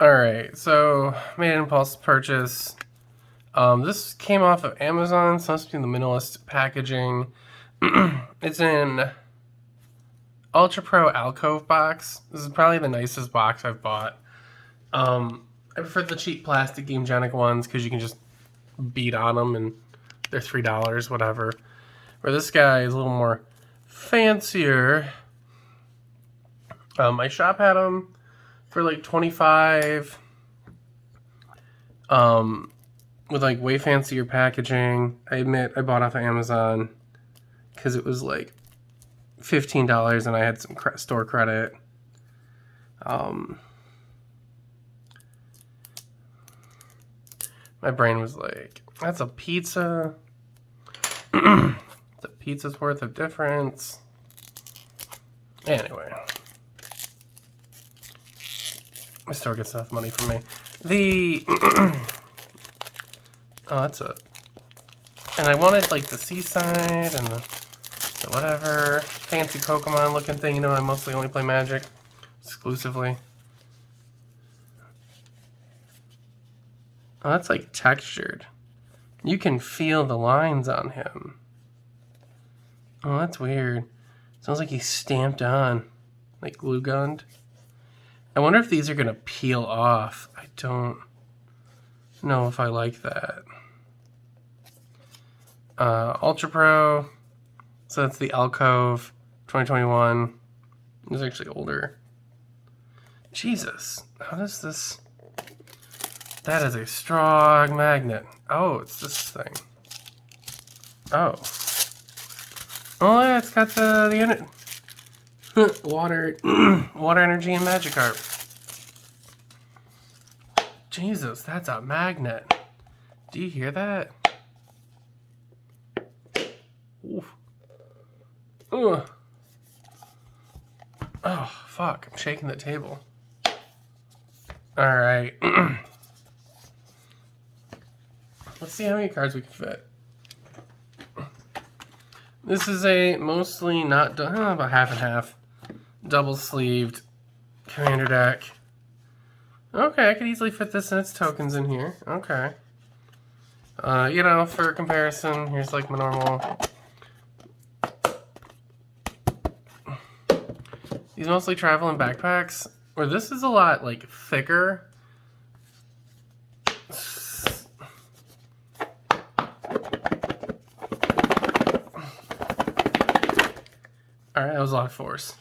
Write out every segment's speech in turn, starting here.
Alright, so made an impulse purchase. This came off of Amazon, so it's in the minimalist packaging. It's in Ultra Pro Alcove box. This is probably the nicest box I've bought. I prefer the cheap plastic Gamegenic ones because you can just beat on them and they're $3, whatever. Where this guy is a little more fancier. My shop had them for like $25. With like way fancier packaging. I admit I bought off of Amazon because it was like $15 and I had some store credit. My brain was like, that's a pizza. It's a pizza's worth of difference. Anyway. My store gets enough money from me. Oh, that's a... And I wanted, like, the Seaside and the whatever fancy Pokemon looking thing. You know, I mostly only play Magic exclusively. Oh, that's, like, textured. You can feel the lines on him. Oh, that's weird. Sounds like he's stamped on. Like glue gunned. I wonder if these are going to peel off. I don't know if I like that. Ultra Pro. So that's the Alcove 2021. It's actually older. Jesus. How does this... That is a strong magnet. Oh, it's this thing. Oh. Oh, yeah, it's got the water, water energy and Magikarp. Jesus, that's a magnet. Do you hear that? Oof. Ugh. Oh, fuck. I'm shaking the table. Alright. Let's see how many cards we can fit. This is a mostly not about half and half. Double-sleeved commander deck. Okay, I could easily fit this and its tokens in here. Okay. You know, for comparison, here's like my normal. These mostly travel in backpacks. Where this is a lot, like, thicker. Alright, that was a lot of force.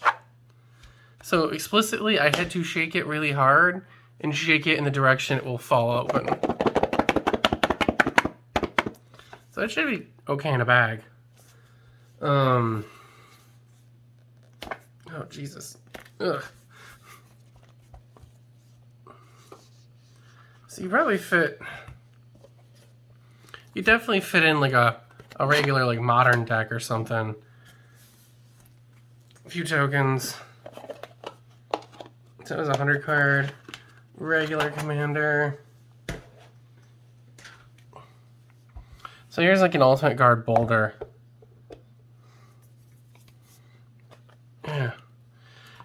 So explicitly, I had to shake it really hard and shake it in the direction it will fall open. So it should be okay in a bag. Oh, Jesus. Ugh. So you probably fit... You definitely fit in like a regular like modern deck or something. A few tokens. So it was a 100 card. Regular commander. So here's like an ultimate guard boulder. Yeah.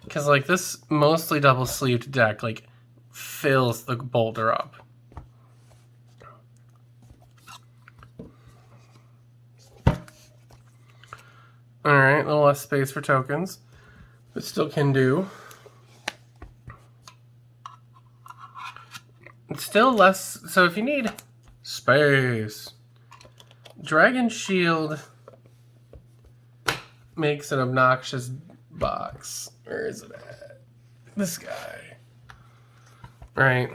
Because like this mostly double sleeved deck like fills the boulder up. Alright, a little less space for tokens. But still can do. It's still less... So if you need space... Dragon Shield makes an obnoxious box. Where is it at? This guy. Right.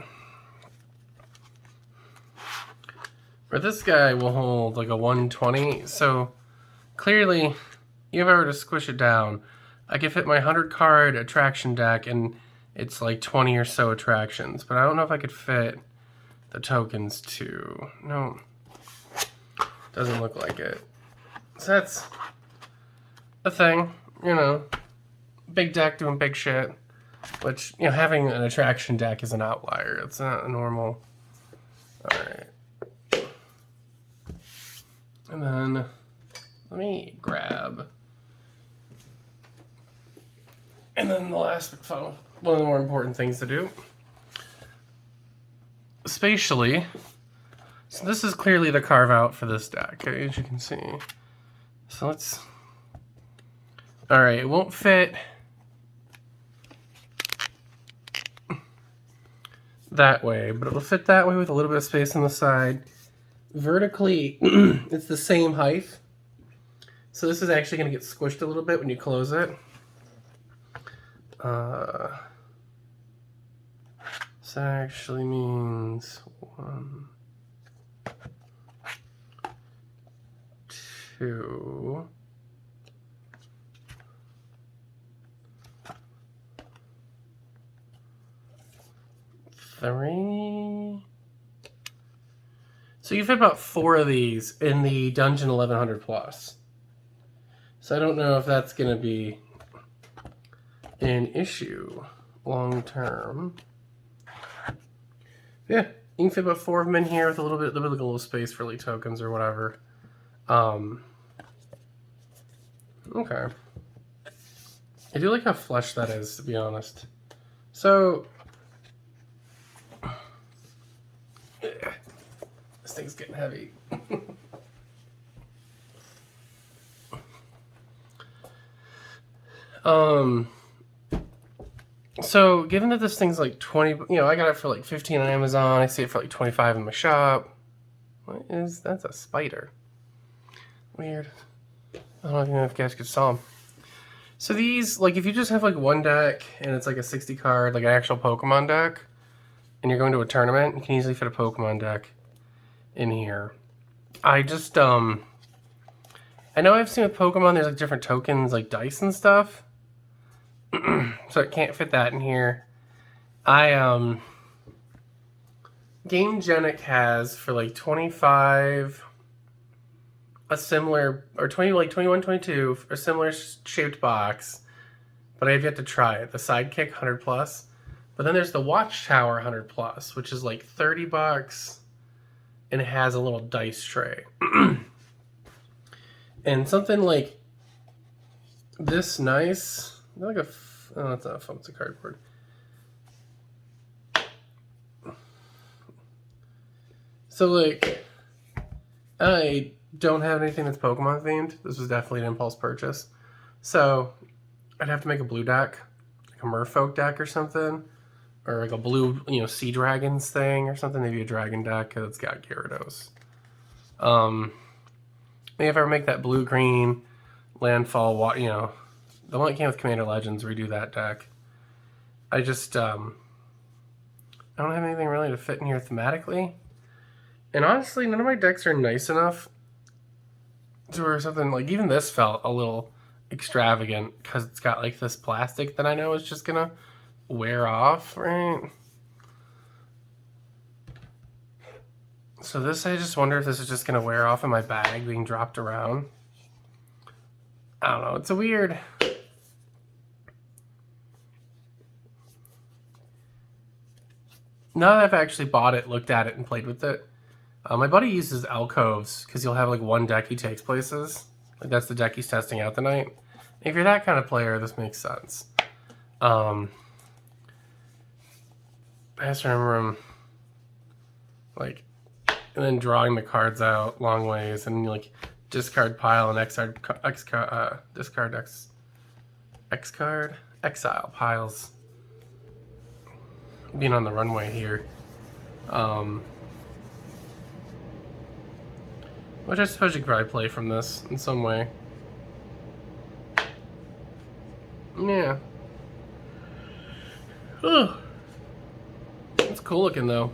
Or this guy will hold like a 120. So clearly... If I were to squish it down, I could fit my 100 card attraction deck and it's like 20 or so attractions. But I don't know if I could fit the tokens too. No. Doesn't look like it. So that's a thing, you know. Big deck doing big shit. Which, you know, having an attraction deck is an outlier. It's not a normal. Alright. And then let me grab. And then the last, one of the more important things to do. spatially, so this is clearly the carve out for this deck, as you can see. So let's... Alright, it won't fit that way, but it'll fit that way with a little bit of space on the side. Vertically, it's the same height. So this is actually going to get squished a little bit when you close it. So that actually means 1, 2, 3. So you fit about 4 of these in the Dungeon 1100 Plus. So I don't know if that's going to be an issue long term. Yeah, you can fit about 4 of them in here with a little bit, like a little space for like tokens or whatever. Okay. I do like how flush that is, to be honest. So this thing's getting heavy. So given that this thing's like 20, I got it for like 15 on Amazon. I see it for like 25 in my shop. What is, that's a spider. Weird. I don't even know if you guys could saw them. So these, like if you just have like one deck and it's like a 60 card, like an actual Pokemon deck, and you're going to a tournament, you can easily fit a Pokemon deck in here. I just, I know I've seen with Pokemon, there's like different tokens, like dice and stuff. So I can't fit that in here. Game Genic has for like 25 a similar, or 20, like 21, 22, a similar shaped box, but I have yet to try it. The Sidekick 100 plus, but then there's the Watchtower 100 plus, which is like $30, and it has a little dice tray. And something like this nice, like a, oh, it's not a foam, it's a cardboard. So like, I don't have anything that's Pokemon themed. This was definitely an impulse purchase. So I'd have to make a blue deck, like a Merfolk deck or something, or like a blue, Sea Dragons thing or something. Maybe a dragon deck that's got Gyarados. Maybe if I ever make that blue-green landfall, the one that came with Commander Legends, redo that deck. I just, I don't have anything really to fit in here thematically. And honestly, none of my decks are nice enough to where something, like even this felt a little extravagant because it's got like this plastic that I know is just gonna wear off, right? So this, I just wonder if this is just gonna wear off in my bag being dropped around. I don't know, it's a weird... Now that I've actually bought it, looked at it, and played with it, my buddy uses Alcoves because you'll have like one deck he takes places. Like that's the deck he's testing out tonight. And if you're that kind of player, this makes sense. I just remember him like, and then drawing the cards out long ways, and like discard pile and discard X card exile piles. Being on the runway here. Which I suppose you could probably play from this in some way. Yeah. Ugh. It's cool looking though.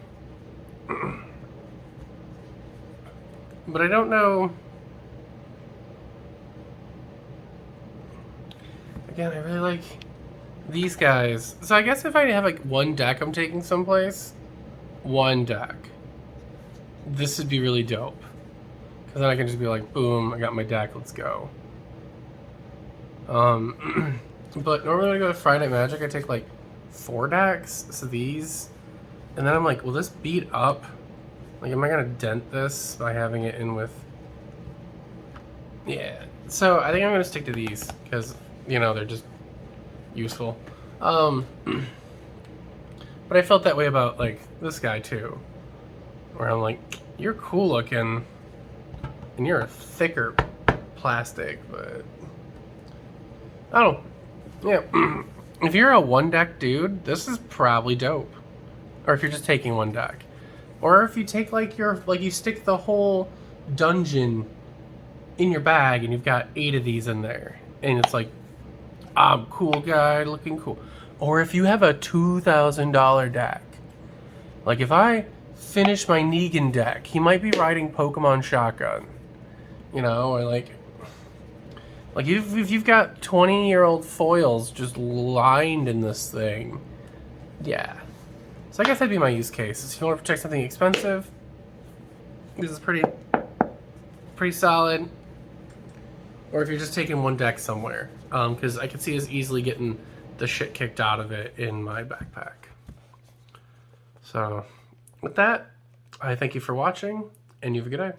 But I don't know. Again, I really like these guys. So I guess if I have like one deck I'm taking someplace, one deck, this would be really dope. Because then I can just be like, boom, I got my deck, let's go. But normally when I go to Friday Night Magic, I take like 4 decks, so these. And then I'm like, will this beat up? Like, am I going to dent this by having it in with... Yeah. So I think I'm going to stick to these, because, they're just useful. But I felt that way about, like, this guy, too. where I'm like, you're cool looking, and you're a thicker plastic, but I don't know. Yeah. If you're a one deck dude, this is probably dope. Or if you're just taking one deck. Or if you take you stick the whole dungeon in your bag and you've got 8 of these in there. And it's like, I'm cool guy, looking cool. Or if you have a $2,000 deck. Like if I finish my Negan deck, he might be riding Pokemon Shotgun. You know, or like if you've got 20-year-old foils just lined in this thing, yeah. So I guess that'd be my use case. If you want to protect something expensive, this is pretty solid. Or if you're just taking one deck somewhere, because I could see us easily getting the shit kicked out of it in my backpack. So with that, I thank you for watching, and you have a good day.